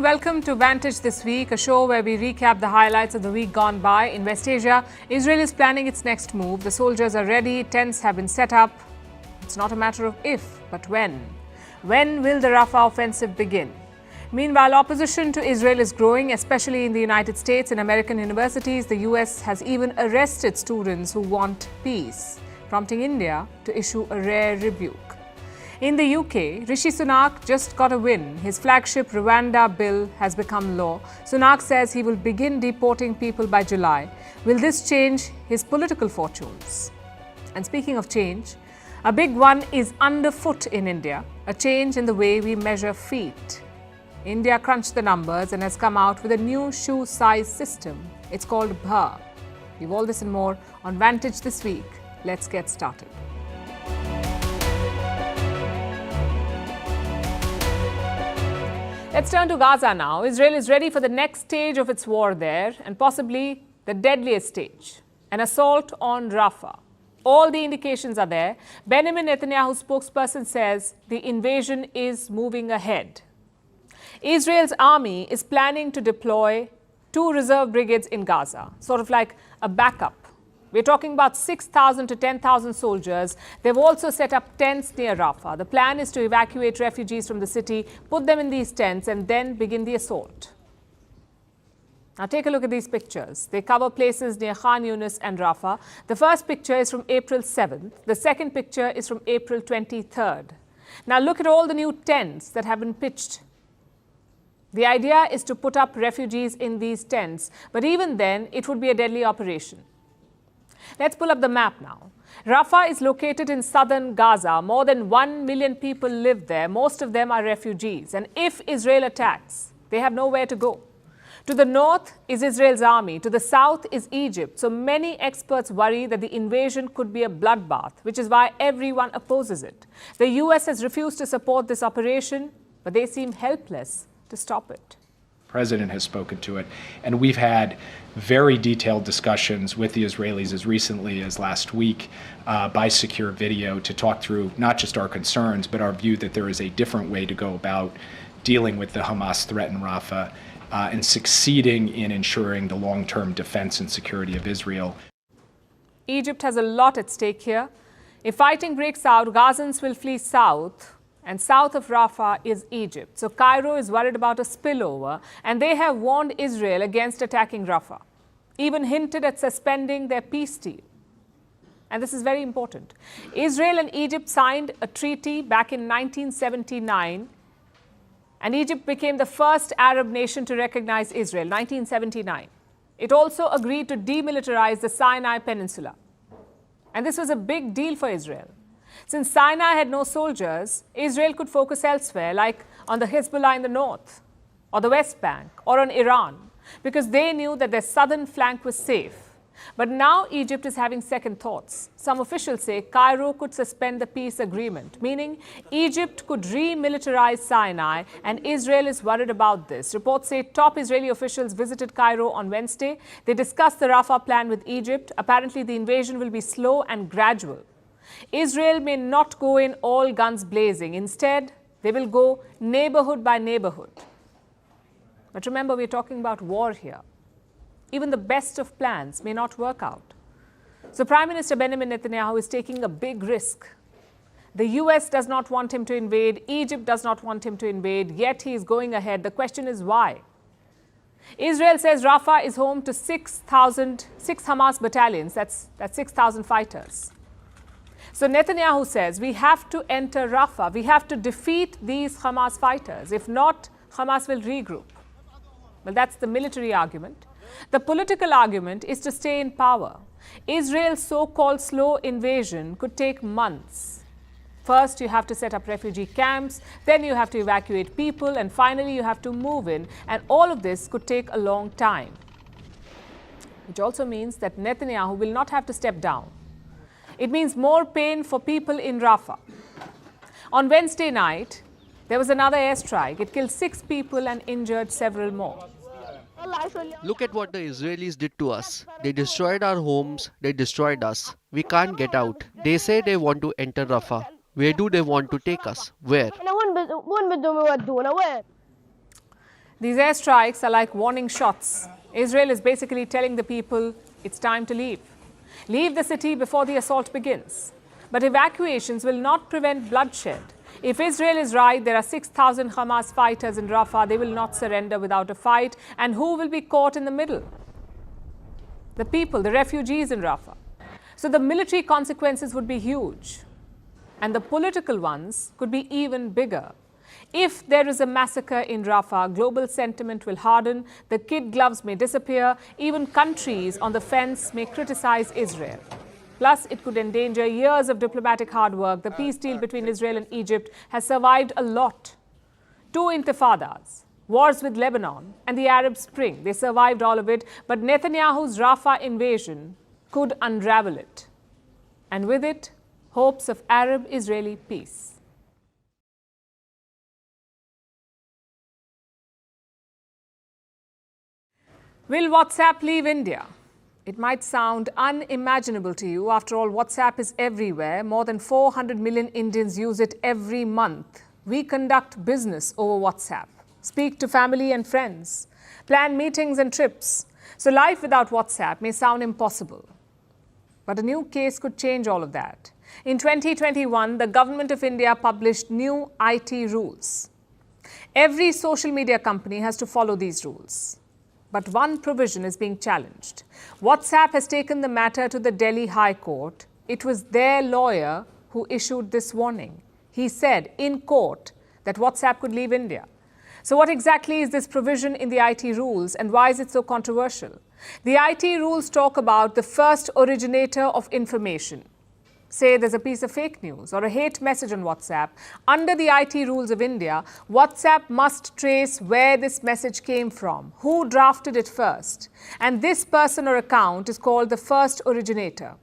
welcome to Vantage this week, a show where we recap the highlights of the week gone by. In West Asia, Israel is planning its next move. The soldiers are ready, tents have been set up. It's not a matter of if, but when. When will the Rafah offensive begin? Meanwhile, opposition to Israel is growing, especially in the United States. In American universities, the US has even arrested students who want peace, prompting India to issue a rare rebuke. In the UK, Rishi Sunak just got a win. His flagship Rwanda Bill has become law. Sunak says he will begin deporting people by July. Will this change his political fortunes? And speaking of change, a big one is underfoot in India, a change in the way we measure feet. India crunched the numbers and has come out with a new shoe size system. It's called BHA. We've all this and more on Vantage this week. Let's get started. Let's turn to Gaza now. Israel is ready for the next stage of its war there, and possibly the deadliest stage, an assault on Rafah. All the indications are there. Benjamin Netanyahu's spokesperson says the invasion is moving ahead. Israel's army is planning to deploy 2 reserve brigades in Gaza, sort of like a backup. We're talking about 6,000 to 10,000 soldiers. They've also set up tents near Rafah. The plan is to evacuate refugees from the city, put them in these tents, and then begin the assault. Now take a look at these pictures. They cover places near Khan Yunis and Rafah. The first picture is from April 7th. The second picture is from April 23rd. Now look at all the new tents that have been pitched. The idea is to put up refugees in these tents, but even then, it would be a deadly operation. Let's pull up the map now. Rafah is located in southern Gaza. More than 1 million people live there. Most of them are refugees. And if Israel attacks, they have nowhere to go. To the north is Israel's army. To the south is Egypt. So many experts worry that the invasion could be a bloodbath, which is why everyone opposes it. The US has refused to support this operation, but they seem helpless to stop it. President has spoken to it, and we've had very detailed discussions with the Israelis as recently as last week by secure video to talk through not just our concerns, but our view that there is a different way to go about dealing with the Hamas threat in Rafah and succeeding in ensuring the long-term defense and security of Israel. Egypt has a lot at stake here. If fighting breaks out, Gazans will flee south. And south of Rafah is Egypt. So Cairo is worried about a spillover, and they have warned Israel against attacking Rafah, even hinted at suspending their peace deal. And this is very important. Israel and Egypt signed a treaty back in 1979, and Egypt became the first Arab nation to recognize Israel, 1979. It also agreed to demilitarize the Sinai Peninsula. And this was a big deal for Israel. Since Sinai had no soldiers, Israel could focus elsewhere, like on the Hezbollah in the north, or the West Bank, or on Iran, because they knew that their southern flank was safe. But now Egypt is having second thoughts. Some officials say Cairo could suspend the peace agreement, meaning Egypt could remilitarize Sinai, and Israel is worried about this. Reports say top Israeli officials visited Cairo on Wednesday. They discussed the Rafah plan with Egypt. Apparently, the invasion will be slow and gradual. Israel may not go in all guns blazing. Instead, they will go neighborhood by neighborhood. But remember, we're talking about war here. Even the best of plans may not work out. So Prime Minister Benjamin Netanyahu is taking a big risk. The US does not want him to invade. Egypt does not want him to invade. Yet he is going ahead. The question is why? Israel says Rafah is home to 6 Hamas battalions. That's 6,000 fighters. So Netanyahu says we have to enter Rafah. We have to defeat these Hamas fighters. If not, Hamas will regroup. Well, that's the military argument. The political argument is to stay in power. Israel's so-called slow invasion could take months. First, you have to set up refugee camps. Then you have to evacuate people. And finally, you have to move in. And all of this could take a long time. Which also means that Netanyahu will not have to step down. It means more pain for people in Rafah. On Wednesday night, there was another airstrike. It killed 6 people and injured several more. Look at what the Israelis did to us. They destroyed our homes. They destroyed us. We can't get out. They say they want to enter Rafah. Where do they want to take us? Where? These airstrikes are like warning shots. Israel is basically telling the people it's time to leave. Leave the city before the assault begins. But evacuations will not prevent bloodshed. If Israel is right, there are 6,000 Hamas fighters in Rafah. They will not surrender without a fight. And who will be caught in the middle? The people, the refugees in Rafah. So the military consequences would be huge. And the political ones could be even bigger. If there is a massacre in Rafah, global sentiment will harden, the kid gloves may disappear, even countries on the fence may criticize Israel. Plus, it could endanger years of diplomatic hard work. The peace deal between Israel and Egypt has survived a lot. 2 intifadas, wars with Lebanon, and the Arab Spring. They survived all of it, but Netanyahu's Rafah invasion could unravel it. And with it, hopes of Arab-Israeli peace. Will WhatsApp leave India? It might sound unimaginable to you. After all, WhatsApp is everywhere. More than 400 million Indians use it every month. We conduct business over WhatsApp, speak to family and friends, plan meetings and trips. So life without WhatsApp may sound impossible. But a new case could change all of that. In 2021, the government of India published new IT rules. Every social media company has to follow these rules. But one provision is being challenged. WhatsApp has taken the matter to the Delhi High Court. It was their lawyer who issued this warning. He said in court that WhatsApp could leave India. So what exactly is this provision in the IT rules and why is it so controversial? The IT rules talk about the first originator of information. Say there's a piece of fake news or a hate message on WhatsApp. Under the IT rules of India, WhatsApp must trace where this message came from, who drafted it first. And this person or account is called the first originator.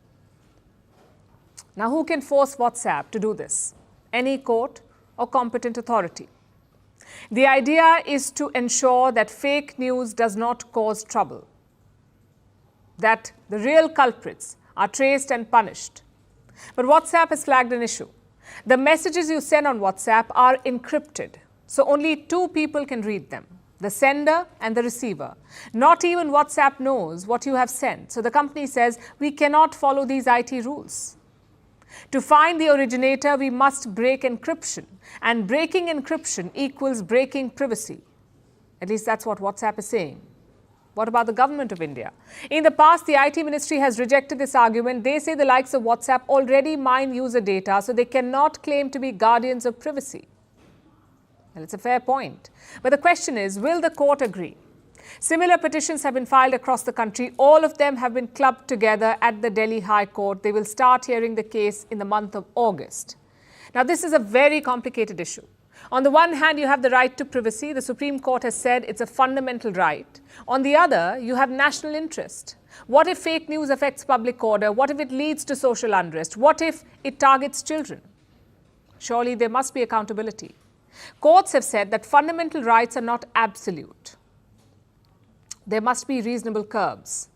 Now, who can force WhatsApp to do this? Any court or competent authority. The idea is to ensure that fake news does not cause trouble, that the real culprits are traced and punished. But WhatsApp has flagged an issue. The messages you send on WhatsApp are encrypted, so only 2 people can read them, the sender and the receiver. Not even WhatsApp knows what you have sent, so the company says we cannot follow these IT rules. To find the originator, we must break encryption, and breaking encryption equals breaking privacy. At least that's what WhatsApp is saying. What about the government of India? In the past, the IT ministry has rejected this argument. They say the likes of WhatsApp already mine user data, so they cannot claim to be guardians of privacy. Well, it's a fair point. But the question is, will the court agree? Similar petitions have been filed across the country. All of them have been clubbed together at the Delhi High Court. They will start hearing the case in the month of August. Now, this is a very complicated issue. On the one hand, you have the right to privacy. The Supreme Court has said it's a fundamental right. On the other, you have national interest. What if fake news affects public order? What if it leads to social unrest? What if it targets children? Surely there must be accountability. Courts have said that fundamental rights are not absolute. There must be reasonable curbs.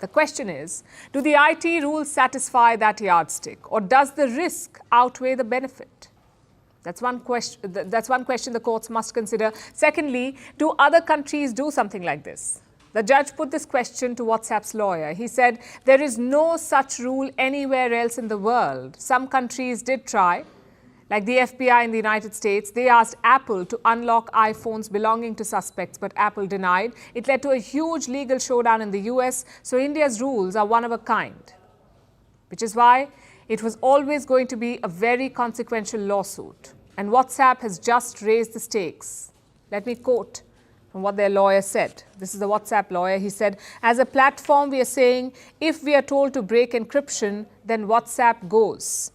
The question is, do the IT rules satisfy that yardstick, or does the risk outweigh the benefit? That's one question the courts must consider. Secondly, do other countries do something like this? The judge put this question to WhatsApp's lawyer. He said, there is no such rule anywhere else in the world. Some countries did try, like the FBI in the United States. They asked Apple to unlock iPhones belonging to suspects, but Apple denied. It led to a huge legal showdown in the US. So India's rules are one of a kind, which is why it was always going to be a very consequential lawsuit. And WhatsApp has just raised the stakes. Let me quote from what their lawyer said. This is the WhatsApp lawyer. He said, as a platform, we are saying, if we are told to break encryption, then WhatsApp goes.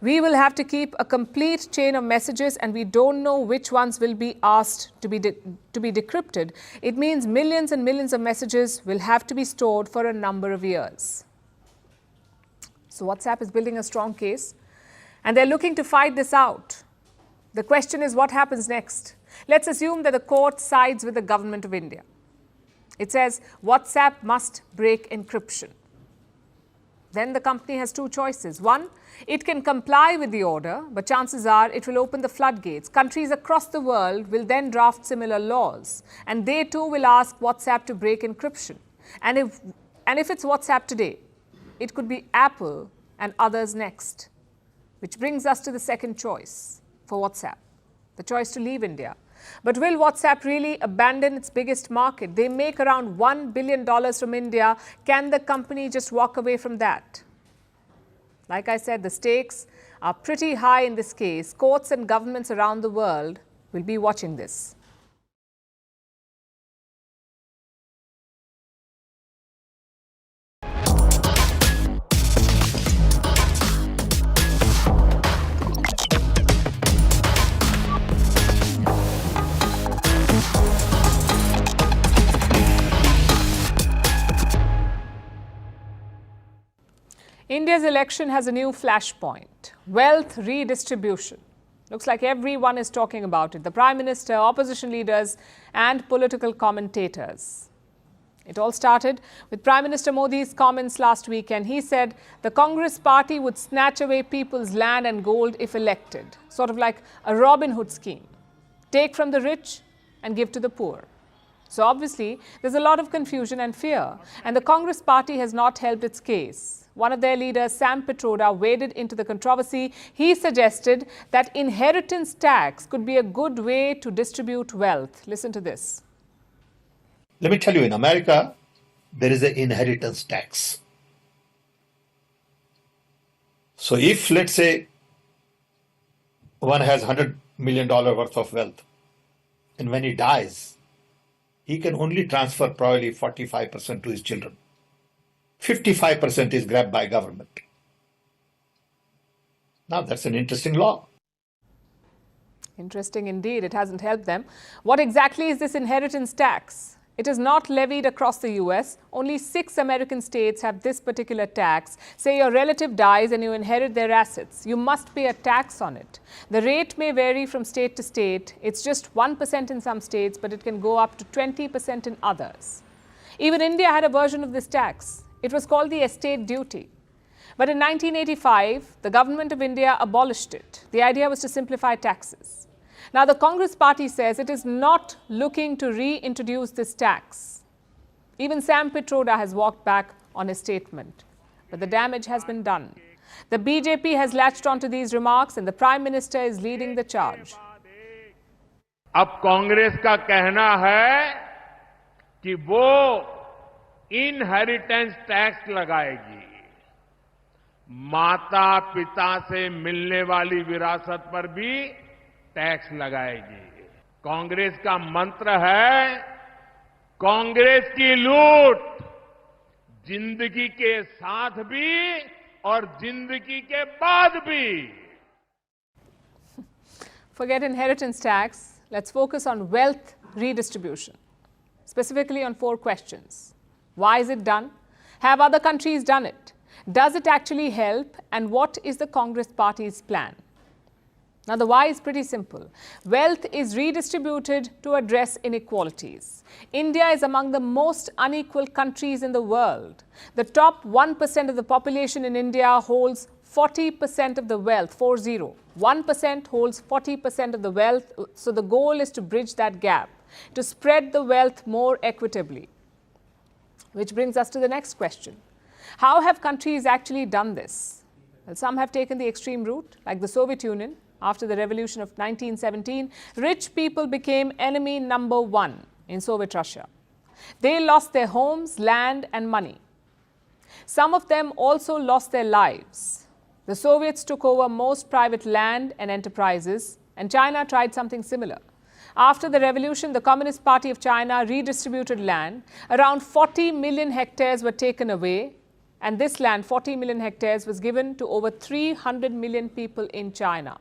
We will have to keep a complete chain of messages, and we don't know which ones will be asked to be decrypted. It means millions and millions of messages will have to be stored for a number of years. So WhatsApp is building a strong case, and they're looking to fight this out. The question is, what happens next? Let's assume that the court sides with the government of India. It says WhatsApp must break encryption. then the company has two choices. One, it can comply with the order, but chances are it will open the floodgates. Countries across the world will then draft similar laws, and they too will ask WhatsApp to break encryption. And if it's WhatsApp today, it could be Apple and others next. Which brings us to the second choice for WhatsApp, the choice to leave India. But will WhatsApp really abandon its biggest market? They make around $1 billion from India. Can the company just walk away from that? Like I said, the stakes are pretty high in this case. Courts and governments around the world will be watching this. India's election has a new flashpoint, wealth redistribution. Looks like everyone is talking about it, the Prime Minister, opposition leaders and political commentators. It all started with Prime Minister Modi's comments last week, and he said the Congress party would snatch away people's land and gold if elected, sort of like a Robin Hood scheme. Take from the rich and give to the poor. So obviously, there's a lot of confusion and fear, and the Congress party has not helped its case. One of their leaders, Sam Pitroda, waded into the controversy. He suggested that inheritance tax could be a good way to distribute wealth. Listen to this. Let me tell you, in America, there is an inheritance tax. So if, let's say, one has $100 million worth of wealth, and when he dies, he can only transfer probably 45% to his children. 55% is grabbed by government. Now, that's an interesting law. Interesting indeed. It hasn't helped them. What exactly is this inheritance tax? It is not levied across the US. Only 6 American states have this particular tax. Say your relative dies and you inherit their assets. You must pay a tax on it. The rate may vary from state to state. It's just 1% in some states, but it can go up to 20% in others. Even India had a version of this tax. It was called the estate duty. But in 1985, the government of India abolished it. The idea was to simplify taxes. Now, the Congress party says it is not looking to reintroduce this tax. Even Sam Pitroda has walked back on his statement. But the damage has been done. The BJP has latched onto these remarks, and the Prime Minister is leading the charge. अब कांग्रेस का कहना है कि वो inheritance tax लगाएगी, माता पिता से मिलने वाली विरासत पर भी टैक्स लगाएगी। कांग्रेस का मंत्र है कांग्रेस की लूट, जिंदगी के साथ भी और जिंदगी के बाद भी। Forget inheritance tax. Let's focus on wealth redistribution, specifically on 4 questions. Why is it done? Have other countries done it? Does it actually help? And what is the Congress party's plan? Now, the why is pretty simple. Wealth is redistributed to address inequalities. India is among the most unequal countries in the world. The top 1% of the population in India holds 40% of the wealth, 40. 1% holds 40% of the wealth. So the goal is to bridge that gap, to spread the wealth more equitably. Which brings us to the next question. How have countries actually done this? Well, some have taken the extreme route, like the Soviet Union. After the revolution of 1917, rich people became enemy number 1 in Soviet Russia. They lost their homes, land, and money. Some of them also lost their lives. The Soviets took over most private land and enterprises, and China tried something similar. After the revolution, the Communist Party of China redistributed land. Around 40 million hectares were taken away, and this land, 40 million hectares, was given to over 300 million people in China.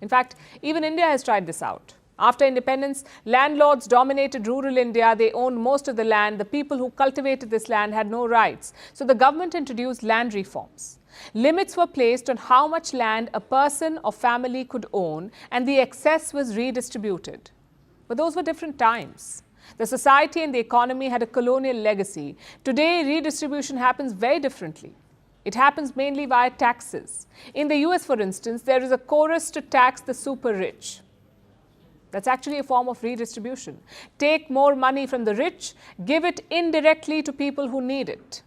In fact, even India has tried this out. After independence, landlords dominated rural India. They owned most of the land. The people who cultivated this land had no rights. So the government introduced land reforms. Limits were placed on how much land a person or family could own, and the excess was redistributed. But those were different times. The society and the economy had a colonial legacy. Today, redistribution happens very differently. It happens mainly via taxes. In the US, for instance, there is a chorus to tax the super rich. That's actually a form of redistribution. Take more money from the rich, give it indirectly to people who need it,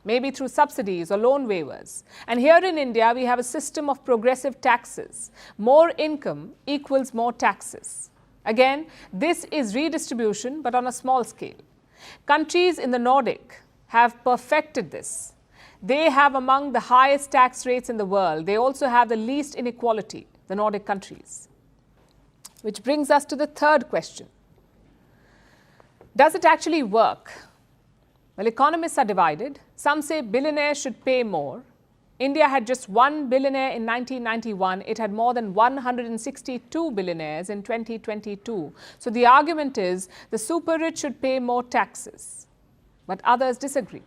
maybe through subsidies or loan waivers. And here in India, we have a system of progressive taxes. More income equals more taxes. Again, this is redistribution, but on a small scale. Countries in the Nordic have perfected this. They have among the highest tax rates in the world. They also have the least inequality, the Nordic countries. Which brings us to the third question. Does it actually work? Well, economists are divided. Some say billionaires should pay more. India had just one billionaire in 1991. It had more than 162 billionaires in 2022. So the argument is the super rich should pay more taxes. But others disagree.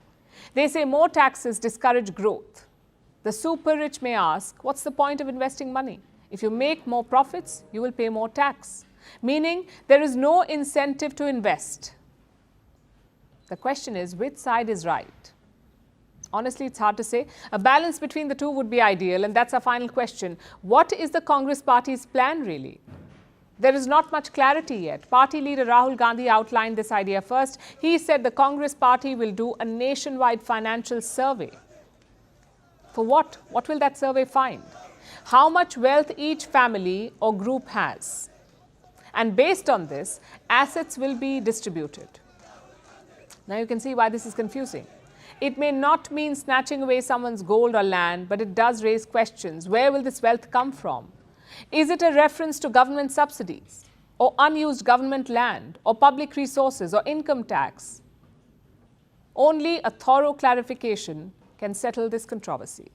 They say more taxes discourage growth. The super rich may ask, what's the point of investing money? If you make more profits, you will pay more tax. Meaning there is no incentive to invest. The question is, which side is right? Honestly, it's hard to say. A balance between the two would be ideal, and that's our final question. What is the Congress party's plan really? There is not much clarity yet. Party leader Rahul Gandhi outlined this idea first. He said the Congress party will do a nationwide financial survey. For what? What will that survey find? How much wealth each family or group has. And based on this, assets will be distributed. Now you can see why this is confusing. It may not mean snatching away someone's gold or land, but it does raise questions. Where will this wealth come from? Is it a reference to government subsidies, or unused government land, or public resources, or income tax? Only a thorough clarification can settle this controversy.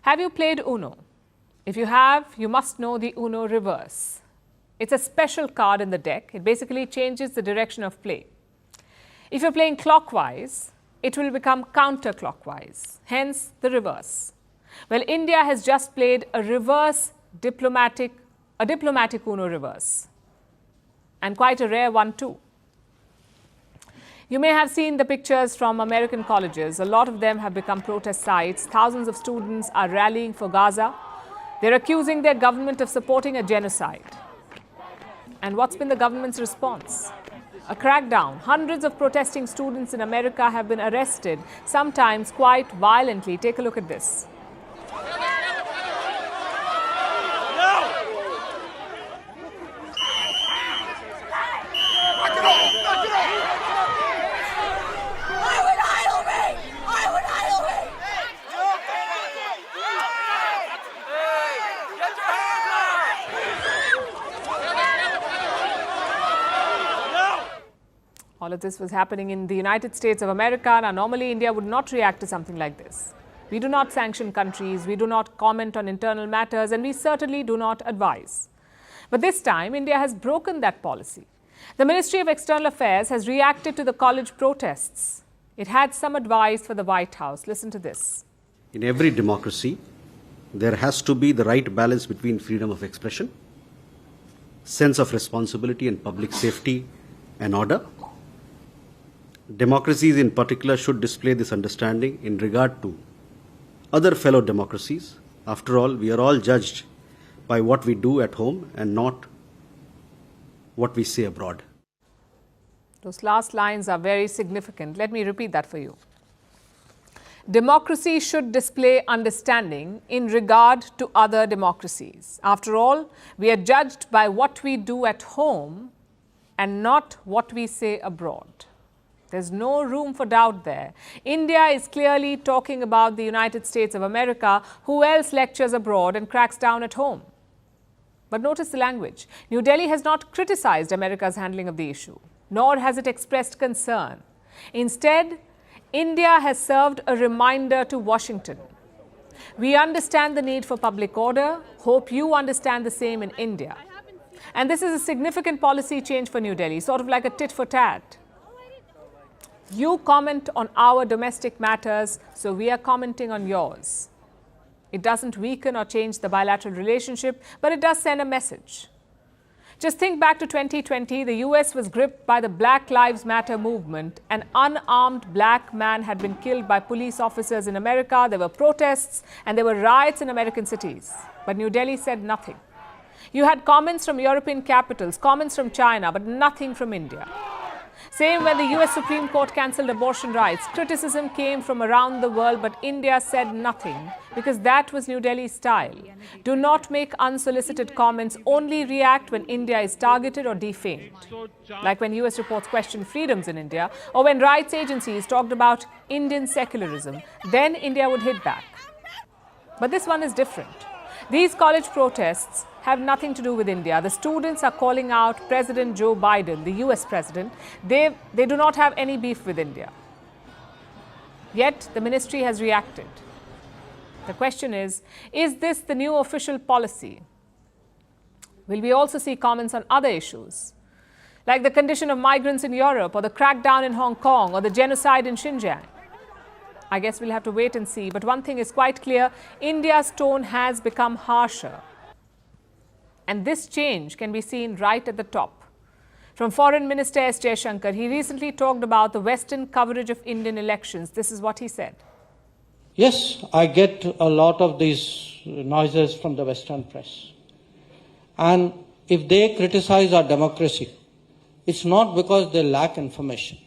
Have you played Uno? If you have, you must know the Uno reverse. It's a special card in the deck. It basically changes the direction of play. If you're playing clockwise, it will become counterclockwise, hence the reverse. Well, India has just played a diplomatic Uno reverse, and quite a rare one too. You may have seen the pictures from American colleges. A lot of them have become protest sites. Thousands of students are rallying for Gaza. They're accusing their government of supporting a genocide. And what's been the government's response? A crackdown. Hundreds of protesting students in America have been arrested, sometimes quite violently. Take a look at this. All of this was happening in the United States of America. Now, normally India would not react to something like this. We do not sanction countries, we do not comment on internal matters, and we certainly do not advise. But this time, India has broken that policy. The Ministry of External Affairs has reacted to the college protests. It had some advice for the White House. Listen to this. In every democracy, there has to be the right balance between freedom of expression, sense of responsibility and public safety and order. Democracies in particular should display this understanding in regard to other fellow democracies. After all, we are all judged by what we do at home and not what we say abroad. Those last lines are very significant. Let me repeat that for you. Democracy should display understanding in regard to other democracies. After all, we are judged by what we do at home and not what we say abroad. There's no room for doubt there. India is clearly talking about the United States of America. Who else lectures abroad and cracks down at home? But notice the language. New Delhi has not criticized America's handling of the issue, nor has it expressed concern. Instead, India has served a reminder to Washington. We understand the need for public order. Hope you understand the same in India. And this is a significant policy change for New Delhi, sort of like a tit for tat. You comment on our domestic matters, so we are commenting on yours. It doesn't weaken or change the bilateral relationship, but it does send a message. Just think back to 2020, the US was gripped by the Black Lives Matter movement. An unarmed black man had been killed by police officers in America. There were protests and there were riots in American cities. But New Delhi said nothing. You had comments from European capitals, comments from China, but nothing from India. Same when the US Supreme Court cancelled abortion rights. Criticism came from around the world, but India said nothing because that was New Delhi's style. Do not make unsolicited comments, only react when India is targeted or defamed. Like when US reports questioned freedoms in India, or when rights agencies talked about Indian secularism, then India would hit back. But this one is different. These college protests have nothing to do with India. The students are calling out President Joe Biden, the US president. They do not have any beef with India. Yet the ministry has reacted. The question is this the new official policy? Will we also see comments on other issues, like the condition of migrants in Europe, or the crackdown in Hong Kong, or the genocide in Xinjiang? I guess we'll have to wait and see. But one thing is quite clear, India's tone has become harsher. And this change can be seen right at the top. From Foreign Minister S. Jaishankar, he recently talked about the Western coverage of Indian elections. This is what he said. Yes, I get a lot of these noises from the Western press. And if they criticize our democracy, it's not because they lack information.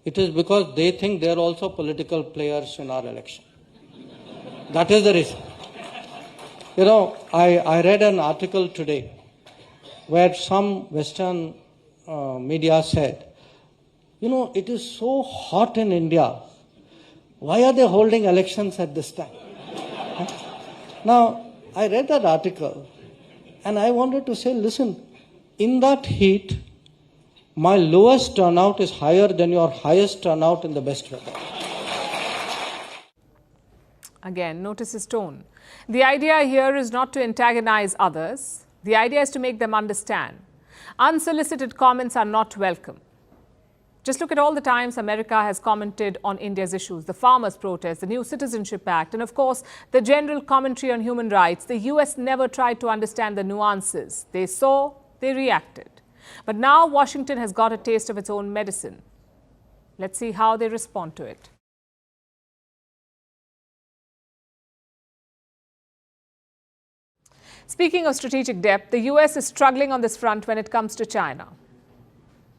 It is because they think they are also political players in our election. That is the reason. You know, I read an article today where some Western media said, you know, it is so hot in India. Why are they holding elections at this time? Now, I read that article and I wanted to say, listen, in that heat, my lowest turnout is higher than your highest turnout in the best weather. Again, notice his tone. The idea here is not to antagonize others. The idea is to make them understand. Unsolicited comments are not welcome. Just look at all the times America has commented on India's issues, the farmers' protest, the new Citizenship Act, and of course, the general commentary on human rights. The US never tried to understand the nuances. They saw, they reacted. But now Washington has got a taste of its own medicine. Let's see how they respond to it. Speaking of strategic depth, the US is struggling on this front when it comes to China.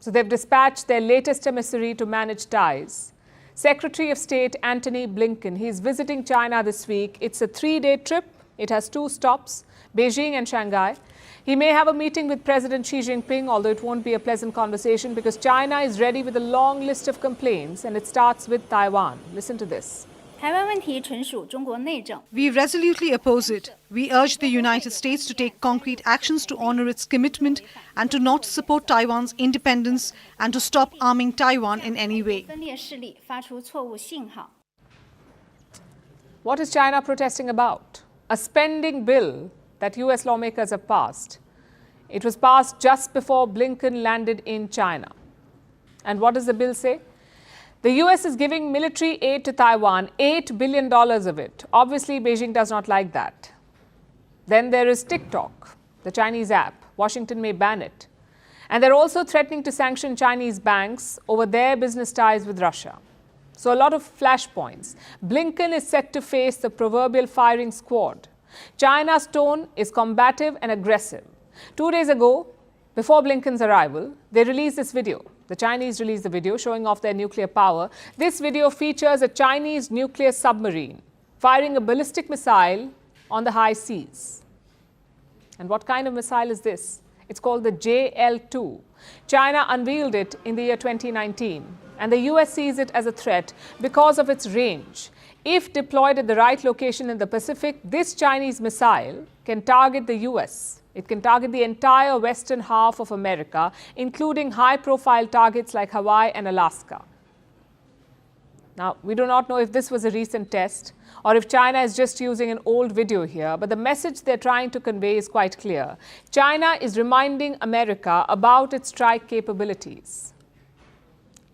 So they've dispatched their latest emissary to manage ties. Secretary of State Antony Blinken, he's visiting China this week. It's a 3-day trip. It has 2 stops, Beijing and Shanghai. He may have a meeting with President Xi Jinping, although it won't be a pleasant conversation because China is ready with a long list of complaints, and it starts with Taiwan. Listen to this. We resolutely oppose it. We urge the United States to take concrete actions to honor its commitment and to not support Taiwan's independence and to stop arming Taiwan in any way. What is China protesting about? A spending bill that US lawmakers have passed. It was passed just before Blinken landed in China. And what does the bill say? The US is giving military aid to Taiwan, $8 billion of it. Obviously, Beijing does not like that. Then there is TikTok, the Chinese app. Washington may ban it. And they're also threatening to sanction Chinese banks over their business ties with Russia. So a lot of flashpoints. Blinken is set to face the proverbial firing squad. China's tone is combative and aggressive. 2 days ago, before Blinken's arrival, they released this video. The Chinese released the video showing off their nuclear power. This video features a Chinese nuclear submarine firing a ballistic missile on the high seas. And what kind of missile is this? It's called the JL-2. China unveiled it in the year 2019, and the US sees it as a threat because of its range. If deployed at the right location in the Pacific, this Chinese missile can target the US. It can target the entire western half of America, including high-profile targets like Hawaii and Alaska. Now, we do not know if this was a recent test or if China is just using an old video here, but the message they're trying to convey is quite clear. China is reminding America about its strike capabilities.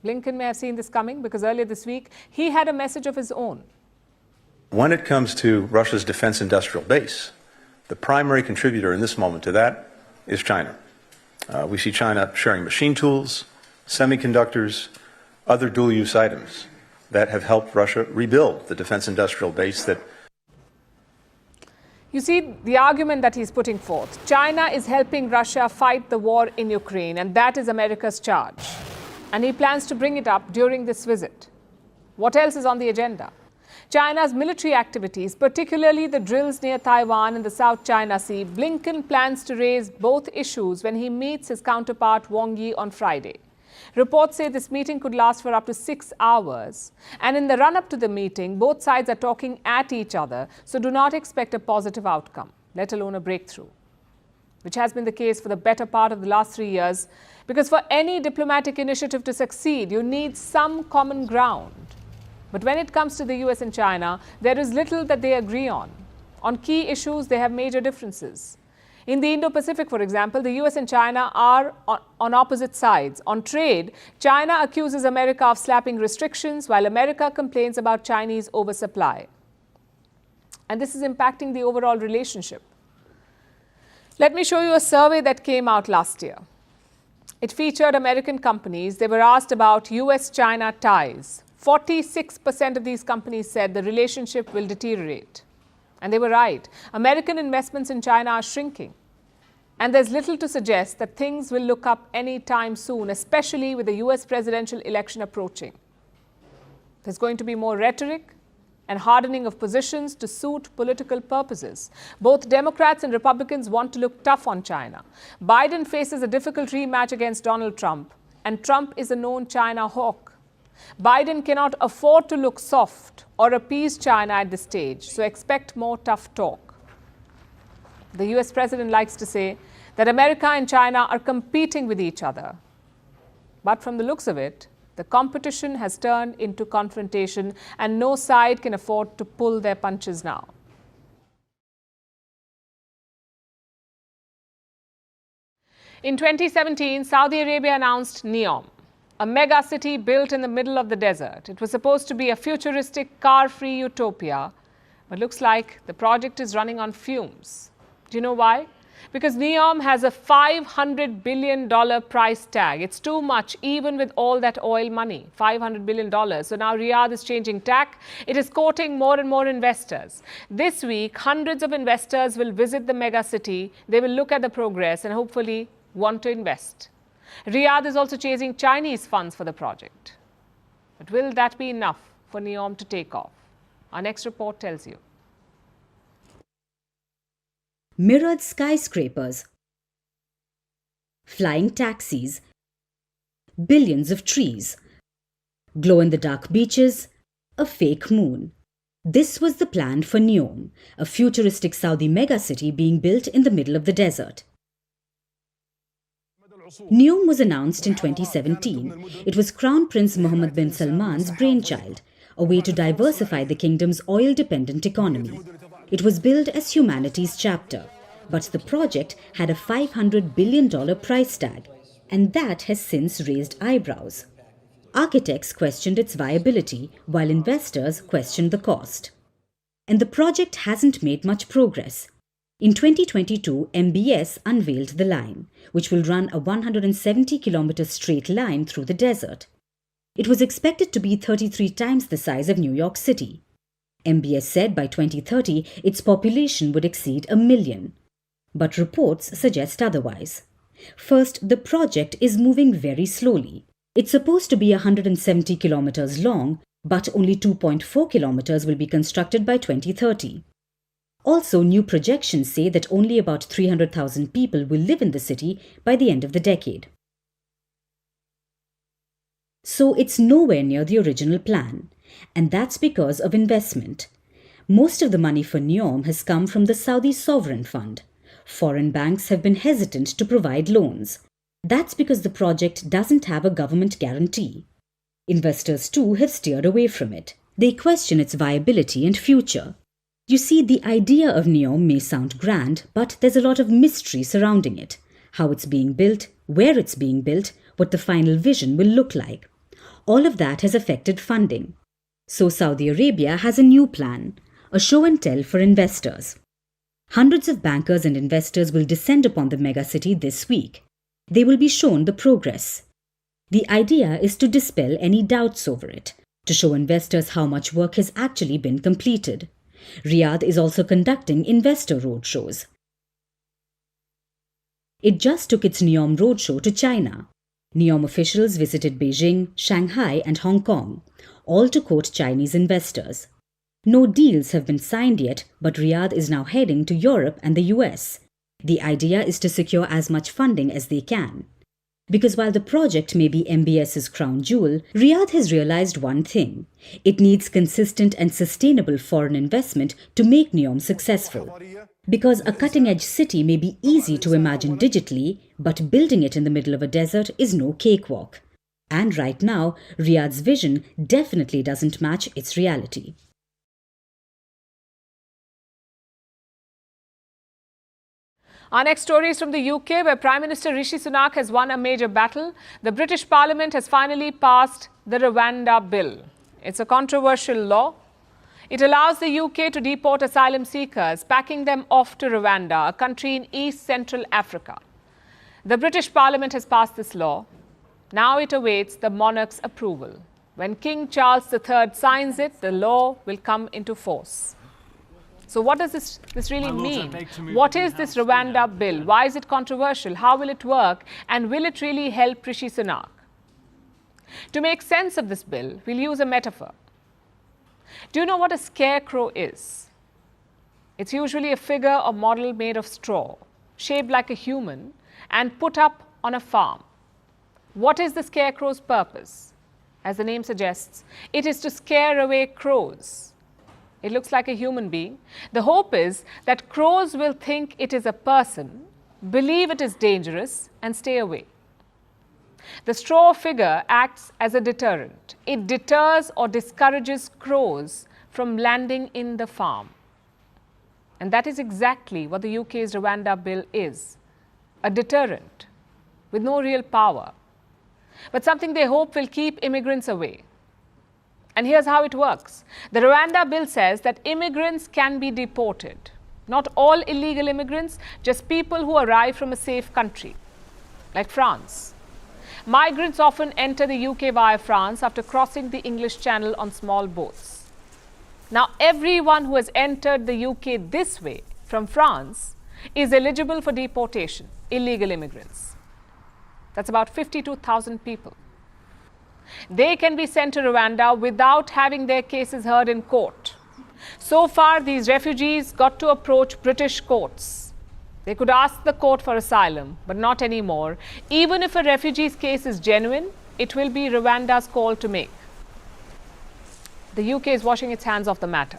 Blinken may have seen this coming because earlier this week, he had a message of his own. When it comes to Russia's defense industrial base, the primary contributor in this moment to that is China. We see China sharing machine tools, semiconductors, other dual-use items that have helped Russia rebuild the defense industrial base that. You see the argument that he's putting forth. China is helping Russia fight the war in Ukraine, and that is America's charge. And he plans to bring it up during this visit. What else is on the agenda? China's military activities, particularly the drills near Taiwan and the South China Sea. Blinken plans to raise both issues when he meets his counterpart Wang Yi on Friday. Reports say this meeting could last for up to 6 hours. And in the run-up to the meeting, both sides are talking at each other, so do not expect a positive outcome, let alone a breakthrough, which has been the case for the better part of the last 3 years, because for any diplomatic initiative to succeed, you need some common ground. But when it comes to the US and China, there is little that they agree on. On key issues, they have major differences. In the Indo-Pacific, for example, the US and China are on opposite sides. On trade, China accuses America of slapping restrictions, while America complains about Chinese oversupply. And this is impacting the overall relationship. Let me show you a survey that came out last year. It featured American companies. They were asked about US-China ties. 46% of these companies said the relationship will deteriorate. And they were right. American investments in China are shrinking. And there's little to suggest that things will look up any time soon, especially with the US presidential election approaching. There's going to be more rhetoric and hardening of positions to suit political purposes. Both Democrats and Republicans want to look tough on China. Biden faces a difficult rematch against Donald Trump, and Trump is a known China hawk. Biden cannot afford to look soft or appease China at this stage, so expect more tough talk. The US president likes to say that America and China are competing with each other. But from the looks of it, the competition has turned into confrontation, and no side can afford to pull their punches now. In 2017, Saudi Arabia announced NEOM, a mega city built in the middle of the desert. It was supposed to be a futuristic, car-free utopia, but looks like the project is running on fumes. Do you know why? Because NEOM has a $500 billion price tag. It's too much, even with all that oil money, $500 billion. So now Riyadh is changing tack. It is courting more and more investors. This week, hundreds of investors will visit the mega city. They will look at the progress and hopefully want to invest. Riyadh is also chasing Chinese funds for the project. But will that be enough for NEOM to take off? Our next report tells you. Mirrored skyscrapers, flying taxis, billions of trees, glow-in-the-dark beaches, a fake moon. This was the plan for NEOM, a futuristic Saudi megacity being built in the middle of the desert. NEOM was announced in 2017. It was Crown Prince Mohammed bin Salman's brainchild, a way to diversify the kingdom's oil-dependent economy. It was billed as humanity's chapter, but the project had a $500 billion price tag, and that has since raised eyebrows. Architects questioned its viability, while investors questioned the cost. And the project hasn't made much progress. In 2022, MBS unveiled the line, which will run a 170-kilometer straight line through the desert. It was expected to be 33 times the size of New York City. MBS said by 2030, its population would exceed 1 million. But reports suggest otherwise. First, the project is moving very slowly. It's supposed to be 170 kilometers long, but only 2.4 kilometers will be constructed by 2030. Also, new projections say that only about 300,000 people will live in the city by the end of the decade. So it's nowhere near the original plan. And that's because of investment. Most of the money for NEOM has come from the Saudi Sovereign Fund. Foreign banks have been hesitant to provide loans. That's because the project doesn't have a government guarantee. Investors too have steered away from it. They question its viability and future. You see, the idea of NEOM may sound grand, but there's a lot of mystery surrounding it. How it's being built, where it's being built, what the final vision will look like. All of that has affected funding. So Saudi Arabia has a new plan, a show and tell for investors. Hundreds of bankers and investors will descend upon the megacity this week. They will be shown the progress. The idea is to dispel any doubts over it, to show investors how much work has actually been completed. Riyadh is also conducting investor roadshows. It just took its NEOM roadshow to China. NEOM officials visited Beijing, Shanghai and Hong Kong, all to court Chinese investors. No deals have been signed yet, but Riyadh is now heading to Europe and the US. The idea is to secure as much funding as they can. Because while the project may be MBS's crown jewel, Riyadh has realized one thing. It needs consistent and sustainable foreign investment to make NEOM successful. Because a cutting-edge city may be easy to imagine digitally, but building it in the middle of a desert is no cakewalk. And right now, Riyadh's vision definitely doesn't match its reality. Our next story is from the UK, where Prime Minister Rishi Sunak has won a major battle. The British Parliament has finally passed the Rwanda Bill. It's a controversial law. It allows the UK to deport asylum seekers, packing them off to Rwanda, a country in East Central Africa. The British Parliament has passed this law. Now it awaits the monarch's approval. When King Charles III signs it, the law will come into force. So what does this really mean? What is this Rwanda Bill? Why is it controversial? How will it work? And will it really help Rishi Sunak? To make sense of this bill, we'll use a metaphor. Do you know what a scarecrow is? It's usually a figure or model made of straw, shaped like a human, and put up on a farm. What is the scarecrow's purpose? As the name suggests, it is to scare away crows. It looks like a human being. The hope is that crows will think it is a person, believe it is dangerous, and stay away. The straw figure acts as a deterrent. It deters or discourages crows from landing in the farm. And that is exactly what the UK's Rwanda Bill is. A deterrent with no real power, but something they hope will keep immigrants away. And here's how it works. The Rwanda Bill says that immigrants can be deported. Not all illegal immigrants, just people who arrive from a safe country, like France. Migrants often enter the UK via France after crossing the English Channel on small boats. Now, everyone who has entered the UK this way, from France, is eligible for deportation, illegal immigrants. That's about 52,000 people. They can be sent to Rwanda without having their cases heard in court. So far, these refugees got to approach British courts. They could ask the court for asylum, but not anymore. Even if a refugee's case is genuine, it will be Rwanda's call to make. The UK is washing its hands of the matter.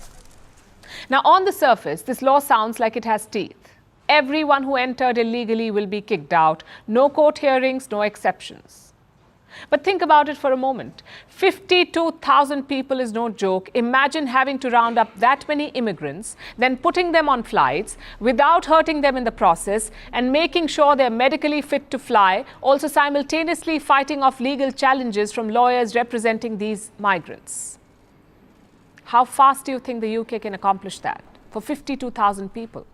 Now, on the surface, this law sounds like it has teeth. Everyone who entered illegally will be kicked out. No court hearings, no exceptions. But think about it for a moment. 52,000 people is no joke. Imagine having to round up that many immigrants, then putting them on flights without hurting them in the process and making sure they're medically fit to fly, also simultaneously fighting off legal challenges from lawyers representing these migrants. How fast do you think the UK can accomplish that for 52,000 people?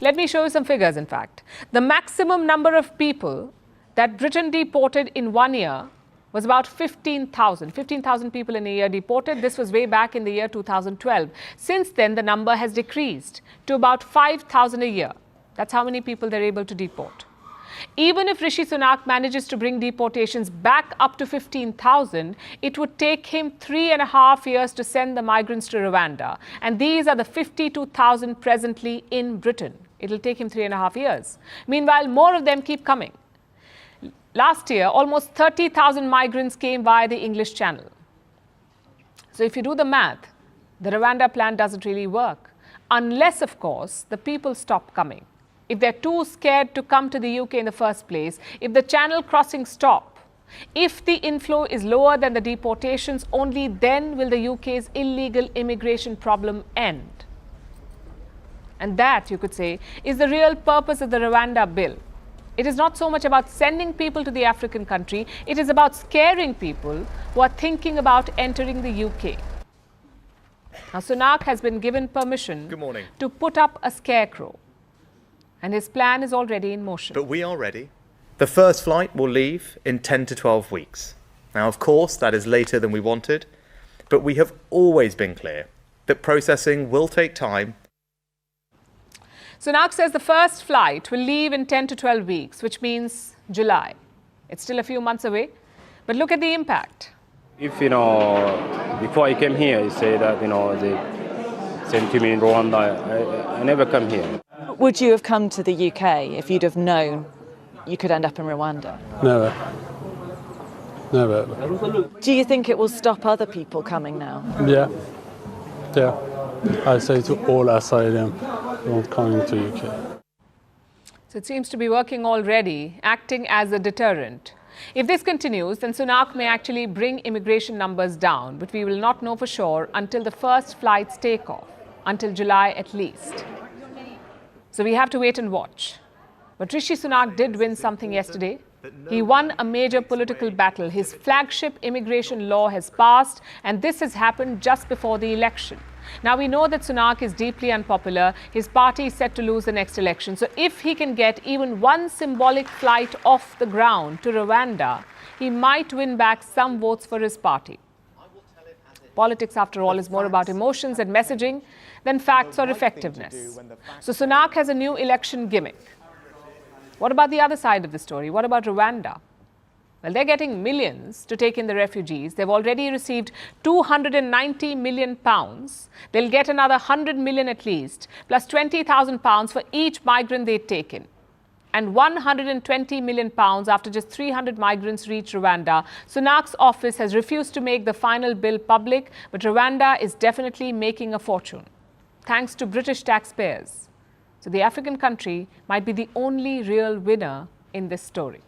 Let me show you some figures, in fact. The maximum number of people that Britain deported in 1 year was about 15,000. 15,000 people in a year deported. This was way back in the year 2012. Since then, the number has decreased to about 5,000 a year. That's how many people they're able to deport. Even if Rishi Sunak manages to bring deportations back up to 15,000, it would take him 3.5 years to send the migrants to Rwanda. And these are the 52,000 presently in Britain. It'll take him 3.5 years. Meanwhile, more of them keep coming. Last year, almost 30,000 migrants came via the English Channel. So if you do the math, the Rwanda plan doesn't really work. Unless, of course, the people stop coming. If they're too scared to come to the UK in the first place, if the channel crossings stop, if the inflow is lower than the deportations, only then will the UK's illegal immigration problem end. And that, you could say, is the real purpose of the Rwanda Bill. It is not so much about sending people to the African country, it is about scaring people who are thinking about entering the UK. Now, Sunak has been given permission to put up a scarecrow, and his plan is already in motion. But we are ready. The first flight will leave in 10 to 12 weeks. Now, of course, that is later than we wanted, but we have always been clear that processing will take time. Sunak says the first flight will leave in 10 to 12 weeks, which means July. It's still a few months away, but look at the impact. If, before I came here, you say that, they sent me in Rwanda, I never come here. Would you have come to the UK if you'd have known you could end up in Rwanda? Never. Never. Do you think it will stop other people coming now? Yeah. I say to all asylum, don't come into UK. So it seems to be working already, acting as a deterrent. If this continues, then Sunak may actually bring immigration numbers down, but we will not know for sure until the first flights take off, until July at least. So we have to wait and watch. But Rishi Sunak did win something yesterday. He won a major political battle. His flagship immigration law has passed, and this has happened just before the election. Now, we know that Sunak is deeply unpopular. His party is set to lose the next election. So if he can get even one symbolic flight off the ground to Rwanda, he might win back some votes for his party. Politics, after all, is more about emotions and messaging than facts or effectiveness. So Sunak has a new election gimmick. What about the other side of the story? What about Rwanda? Well, they're getting millions to take in the refugees. They've already received £290 million. They'll get another 100 million at least, plus £20,000 for each migrant they've taken. And £120 million after just 300 migrants reach Rwanda. Sunak's office has refused to make the final bill public, but Rwanda is definitely making a fortune, thanks to British taxpayers. So the African country might be the only real winner in this story.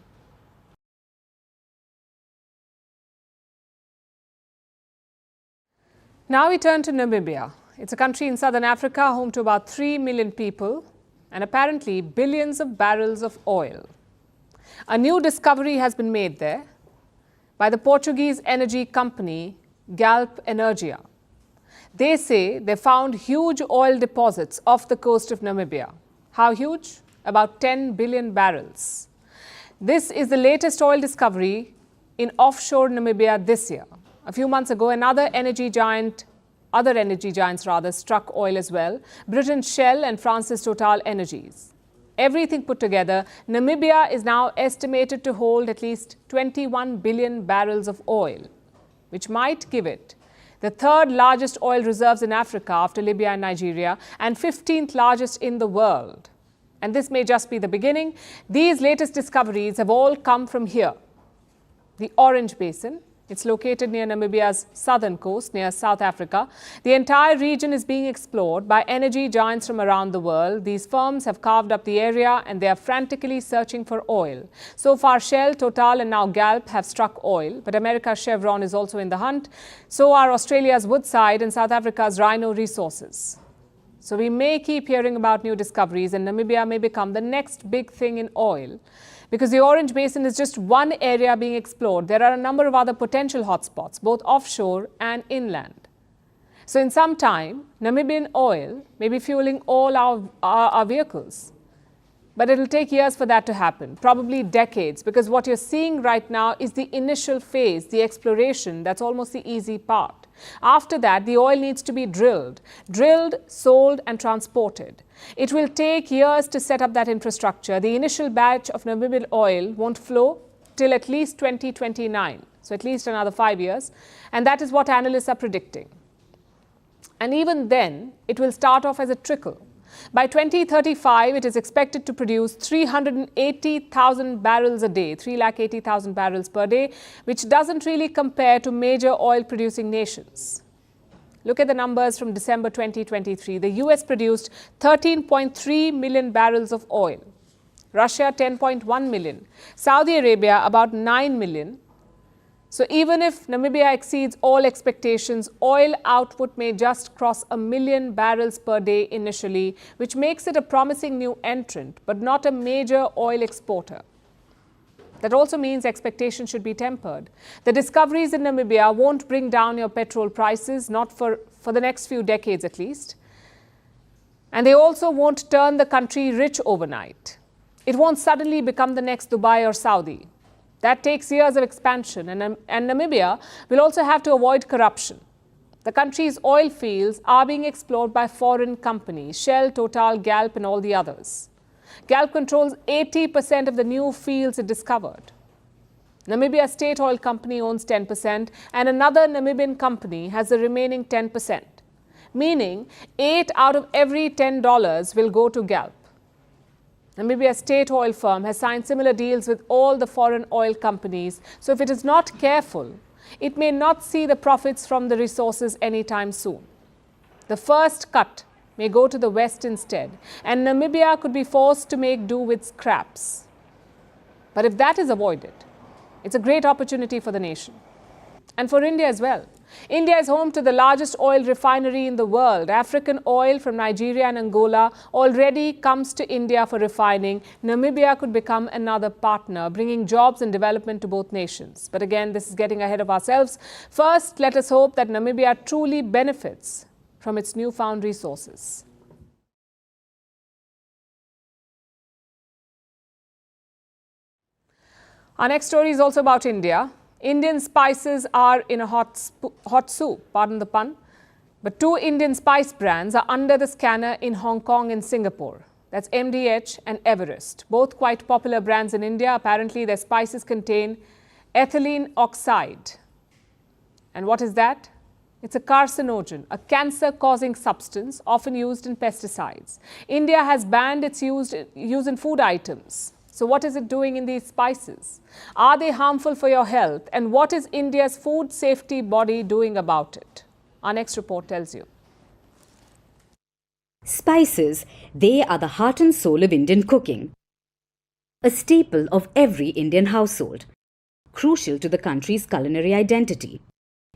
Now we turn to Namibia. It's a country in southern Africa, home to about 3 million people and apparently billions of barrels of oil. A new discovery has been made there by the Portuguese energy company Galp Energia. They say they found huge oil deposits off the coast of Namibia. How huge? About 10 billion barrels. This is the latest oil discovery in offshore Namibia this year. A few months ago, other energy giants struck oil as well. Britain's Shell and France's Total Energies. Everything put together, Namibia is now estimated to hold at least 21 billion barrels of oil, which might give it the third largest oil reserves in Africa after Libya and Nigeria, and 15th largest in the world. And this may just be the beginning. These latest discoveries have all come from here, the Orange Basin. It's located near Namibia's southern coast, near South Africa. The entire region is being explored by energy giants from around the world. These firms have carved up the area and they are frantically searching for oil. So far, Shell, Total and now Galp have struck oil, but America's Chevron is also in the hunt. So are Australia's Woodside and South Africa's Rhino Resources. So we may keep hearing about new discoveries, and Namibia may become the next big thing in oil. Because the Orange Basin is just one area being explored. There are a number of other potential hotspots, both offshore and inland. So in some time, Namibian oil may be fueling all our vehicles. But it'll take years for that to happen, probably decades, because what you're seeing right now is the initial phase, the exploration. That's almost the easy part. After that, the oil needs to be drilled, sold and transported. It will take years to set up that infrastructure. The initial batch of Namibian oil won't flow till at least 2029, so at least another 5 years. And that is what analysts are predicting. And even then, it will start off as a trickle. By 2035, it is expected to produce 380,000 barrels a day, 380,000 barrels per day, which doesn't really compare to major oil-producing nations. Look at the numbers from December 2023. The US produced 13.3 million barrels of oil. Russia, 10.1 million. Saudi Arabia, about 9 million. So even if Namibia exceeds all expectations, oil output may just cross 1 million barrels per day initially, which makes it a promising new entrant, but not a major oil exporter. That also means expectations should be tempered. The discoveries in Namibia won't bring down your petrol prices, not for the next few decades at least. And they also won't turn the country rich overnight. It won't suddenly become the next Dubai or Saudi. That takes years of expansion, and Namibia will also have to avoid corruption. The country's oil fields are being explored by foreign companies, Shell, Total, Galp and all the others. Galp controls 80% of the new fields it discovered. Namibia State Oil Company owns 10% and another Namibian company has the remaining 10%, meaning 8 out of every $10 will go to Galp. Namibia State Oil firm has signed similar deals with all the foreign oil companies, so if it is not careful, it may not see the profits from the resources anytime soon. The first cut may go to the West instead, and Namibia could be forced to make do with scraps. But if that is avoided, it's a great opportunity for the nation. And for India as well. India is home to the largest oil refinery in the world. African oil from Nigeria and Angola already comes to India for refining. Namibia could become another partner, bringing jobs and development to both nations. But again, this is getting ahead of ourselves. First, let us hope that Namibia truly benefits from its newfound resources. Our next story is also about India. Indian spices are in a hot soup, pardon the pun. But 2 Indian spice brands are under the scanner in Hong Kong and Singapore. That's MDH and Everest, both quite popular brands in India. Apparently, their spices contain ethylene oxide. And what is that? It's a carcinogen, a cancer-causing substance often used in pesticides. India has banned its use in food items. So what is it doing in these spices? Are they harmful for your health? And what is India's food safety body doing about it? Our next report tells you. Spices, they are the heart and soul of Indian cooking. A staple of every Indian household. Crucial to the country's culinary identity.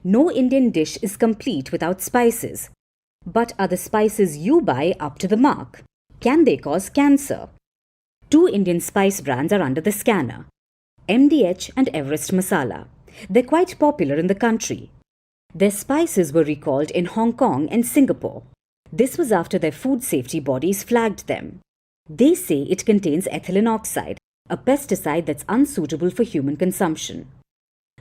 No Indian dish is complete without spices. But are the spices you buy up to the mark? Can they cause cancer? 2 Indian spice brands are under the scanner, MDH and Everest Masala. They're quite popular in the country. Their spices were recalled in Hong Kong and Singapore. This was after their food safety bodies flagged them. They say it contains ethylene oxide, a pesticide that's unsuitable for human consumption.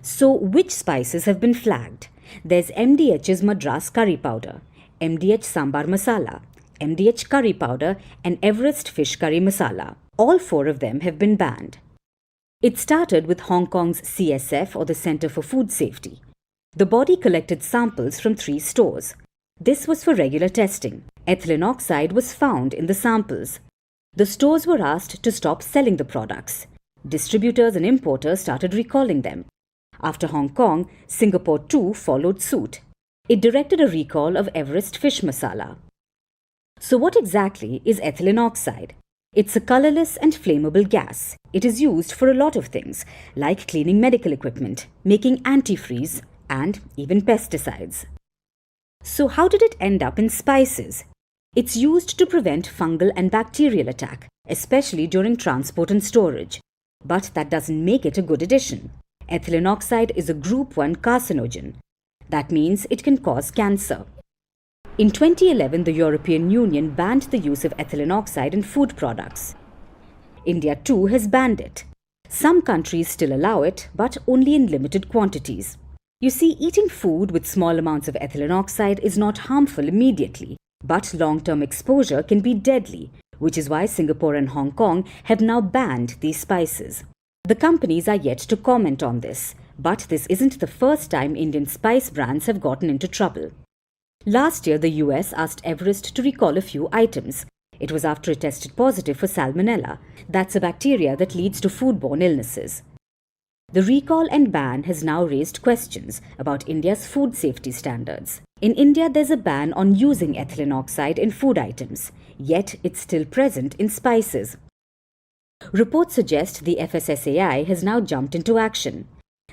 So which spices have been flagged? There's MDH's Madras curry powder, MDH sambar masala, MDH curry powder and Everest fish curry masala. All 4 of them have been banned. It started with Hong Kong's CSF, or the Centre for Food Safety. The body collected samples from 3 stores. This was for regular testing. Ethylene oxide was found in the samples. The stores were asked to stop selling the products. Distributors and importers started recalling them. After Hong Kong, Singapore too followed suit. It directed a recall of Everest fish masala. So what exactly is ethylene oxide? It's a colorless and flammable gas. It is used for a lot of things, like cleaning medical equipment, making antifreeze, and even pesticides. So how did it end up in spices? It's used to prevent fungal and bacterial attack, especially during transport and storage. But that doesn't make it a good addition. Ethylene oxide is a Group 1 carcinogen. That means it can cause cancer. In 2011, the European Union banned the use of ethylene oxide in food products. India too has banned it. Some countries still allow it, but only in limited quantities. You see, eating food with small amounts of ethylene oxide is not harmful immediately, but long-term exposure can be deadly, which is why Singapore and Hong Kong have now banned these spices. The companies are yet to comment on this, but this isn't the first time Indian spice brands have gotten into trouble. Last year, the US asked Everest to recall a few items. It was after it tested positive for salmonella. That's a bacteria that leads to foodborne illnesses. The recall and ban has now raised questions about India's food safety standards. In India, there's a ban on using ethylene oxide in food items, yet it's still present in spices. Reports suggest the FSSAI has now jumped into action.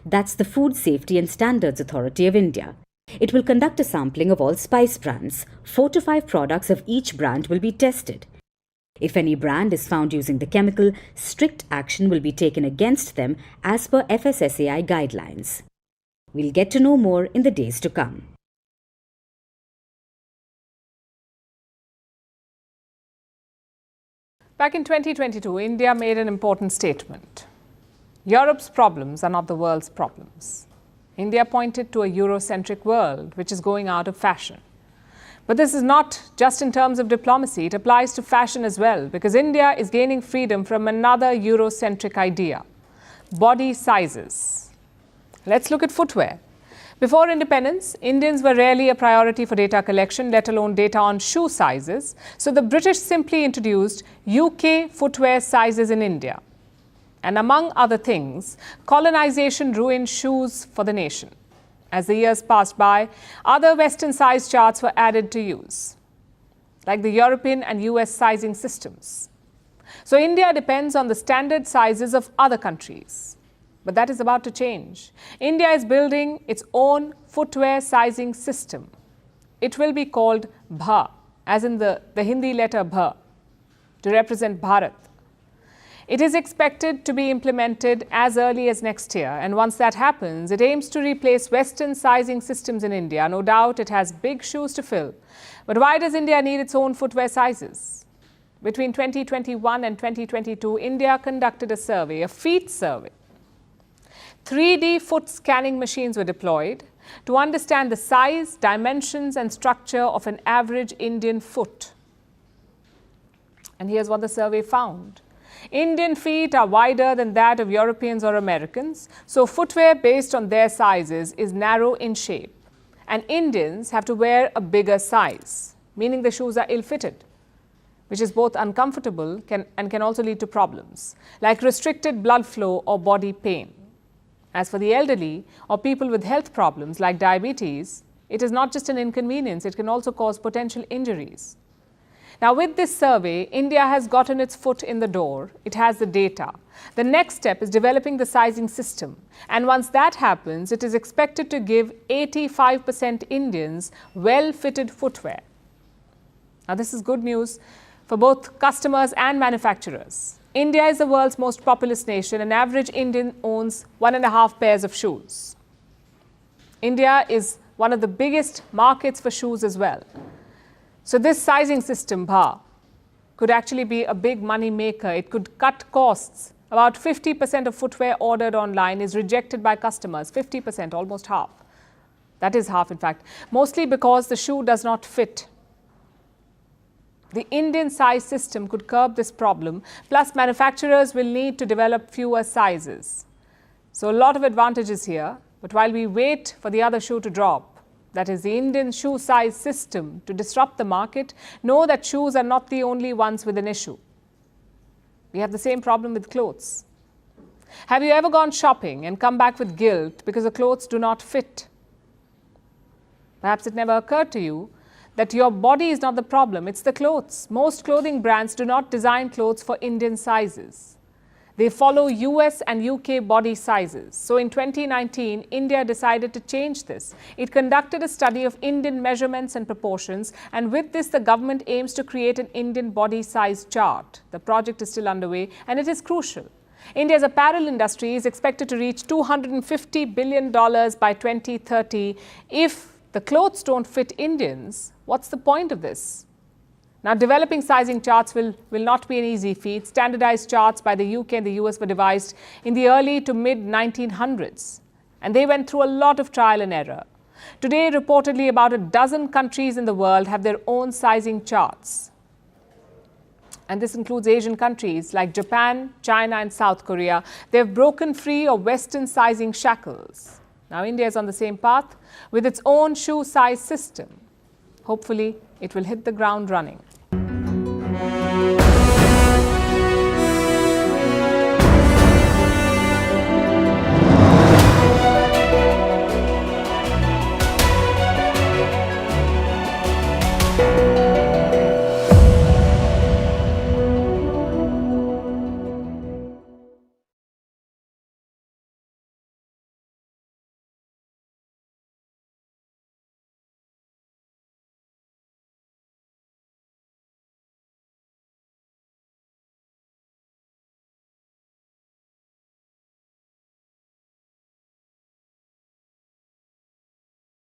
That's the Food Safety and Standards Authority of India. It will conduct a sampling of all spice brands. 4 to 5 products of each brand will be tested. If any brand is found using the chemical, strict action will be taken against them as per FSSAI guidelines. We'll get to know more in the days to come. Back in 2022, India made an important statement. Europe's problems are not the world's problems. India pointed to a Eurocentric world which is going out of fashion. But this is not just in terms of diplomacy, it applies to fashion as well, because India is gaining freedom from another Eurocentric idea: body sizes. Let's look at footwear. Before independence, Indians were rarely a priority for data collection, let alone data on shoe sizes. So the British simply introduced UK footwear sizes in India. And among other things, colonization ruined shoes for the nation. As the years passed by, other Western size charts were added to use, like the European and US sizing systems. So India depends on the standard sizes of other countries. But that is about to change. India is building its own footwear sizing system. It will be called BHA, as in the Hindi letter BH, to represent Bharat. It is expected to be implemented as early as next year, and once that happens, it aims to replace Western sizing systems in India. No doubt it has big shoes to fill. But why does India need its own footwear sizes? Between 2021 and 2022, India conducted a survey, a feet survey. 3D foot scanning machines were deployed to understand the size, dimensions, and structure of an average Indian foot. And here's what the survey found. Indian feet are wider than that of Europeans or Americans, so footwear based on their sizes is narrow in shape. And Indians have to wear a bigger size, meaning the shoes are ill-fitted, which is both uncomfortable and can also lead to problems, like restricted blood flow or body pain. As for the elderly or people with health problems like diabetes, it is not just an inconvenience, it can also cause potential injuries. Now, with this survey, India has gotten its foot in the door. It has the data. The next step is developing the sizing system. And once that happens, it is expected to give 85% Indians well-fitted footwear. Now, this is good news for both customers and manufacturers. India is the world's most populous nation. An average Indian owns 1.5 pairs of shoes. India is one of the biggest markets for shoes as well. So this sizing system, BHA, could actually be a big money maker. It could cut costs. About 50% of footwear ordered online is rejected by customers. 50%, almost half. That is half, in fact. Mostly because the shoe does not fit. The Indian size system could curb this problem. Plus, manufacturers will need to develop fewer sizes. So a lot of advantages here. But while we wait for the other shoe to drop, that is the Indian shoe size system, to disrupt the market, know that shoes are not the only ones with an issue. We have the same problem with clothes. Have you ever gone shopping and come back with guilt because the clothes do not fit? Perhaps it never occurred to you that your body is not the problem, it's the clothes. Most clothing brands do not design clothes for Indian sizes. They follow US and UK body sizes. So in 2019, India decided to change this. It conducted a study of Indian measurements and proportions, and with this, the government aims to create an Indian body size chart. The project is still underway, and it is crucial. India's apparel industry is expected to reach $250 billion by 2030. If the clothes don't fit Indians, what's the point of this? Now, developing sizing charts will not be an easy feat. Standardized charts by the UK and the US were devised in the early to mid-1900s, and they went through a lot of trial and error. Today, reportedly, about a dozen countries in the world have their own sizing charts. And this includes Asian countries like Japan, China, and South Korea. They've broken free of Western sizing shackles. Now, India is on the same path with its own shoe size system. Hopefully, it will hit the ground running.